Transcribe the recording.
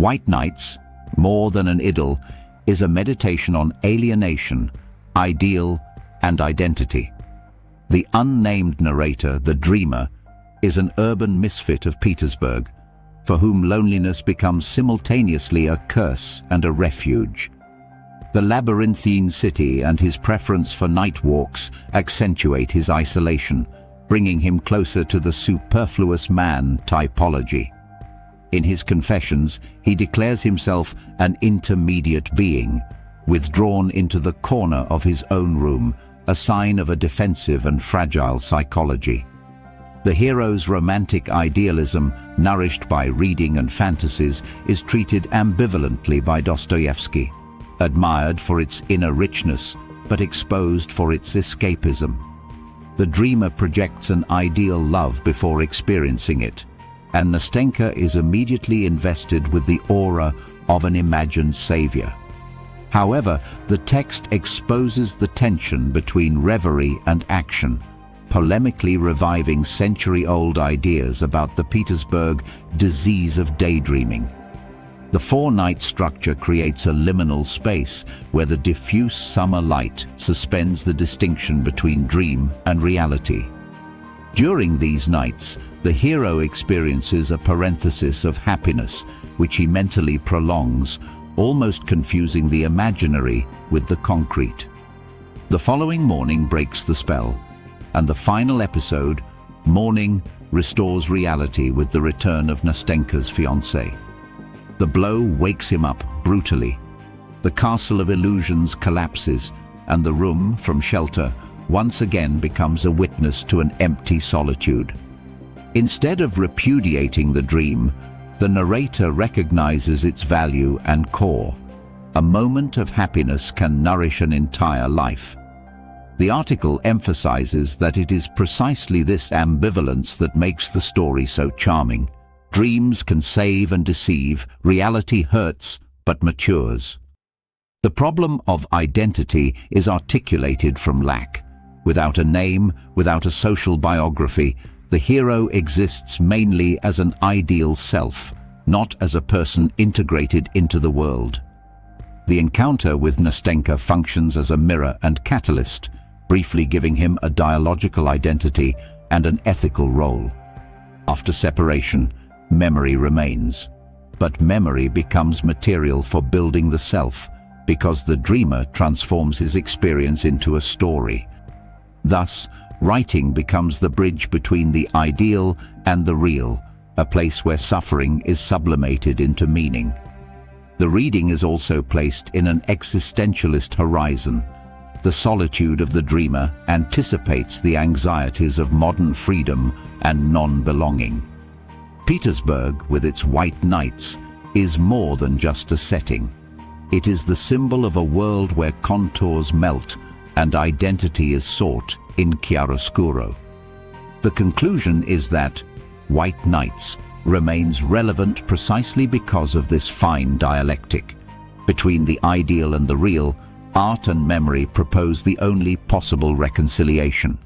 White Nights, more than an idyll, is a meditation on alienation, ideal, and identity. The unnamed narrator, the dreamer, is an urban misfit of Petersburg, for whom loneliness becomes simultaneously a curse and a refuge. The labyrinthine city and his preference for night walks accentuate his isolation, bringing him closer to the superfluous man typology. In his confessions, he declares himself an intermediate being, withdrawn into the corner of his own room, a sign of a defensive and fragile psychology. The hero's romantic idealism, nourished by reading and fantasies, is treated ambivalently by Dostoevsky, admired for its inner richness, but exposed for its escapism. The dreamer projects an ideal love before experiencing it, and Nastenka is immediately invested with the aura of an imagined savior. However, the text exposes the tension between reverie and action, polemically reviving century-old ideas about the Petersburg disease of daydreaming. The four-night structure creates a liminal space where the diffuse summer light suspends the distinction between dream and reality. During these nights, the hero experiences a parenthesis of happiness, which he mentally prolongs, almost confusing the imaginary with the concrete. The following morning breaks the spell, and the final episode, Morning, restores reality with the return of Nastenka's fiancé. The blow wakes him up brutally. The castle of illusions collapses, and the room, from shelter, once again becomes a witness to an empty solitude. Instead of repudiating the dream, the narrator recognizes its value and core. A moment of happiness can nourish an entire life. The article emphasizes that it is precisely this ambivalence that makes the story so charming. Dreams can save and deceive, reality hurts but matures. The problem of identity is articulated from lack. Without a name, without a social biography, the hero exists mainly as an ideal self, not as a person integrated into the world. The encounter with Nastenka functions as a mirror and catalyst, briefly giving him a dialogical identity and an ethical role. After separation, memory remains, but memory becomes material for building the self, because the dreamer transforms his experience into a story. Thus, writing becomes the bridge between the ideal and the real, a place where suffering is sublimated into meaning. The reading is also placed in an existentialist horizon. The solitude of the dreamer anticipates the anxieties of modern freedom and non-belonging. Petersburg, with its white nights, is more than just a setting. It is the symbol of a world where contours melt and identity is sought in chiaroscuro. The conclusion is that White Nights remains relevant precisely because of this fine dialectic. Between the ideal and the real, art and memory propose the only possible reconciliation.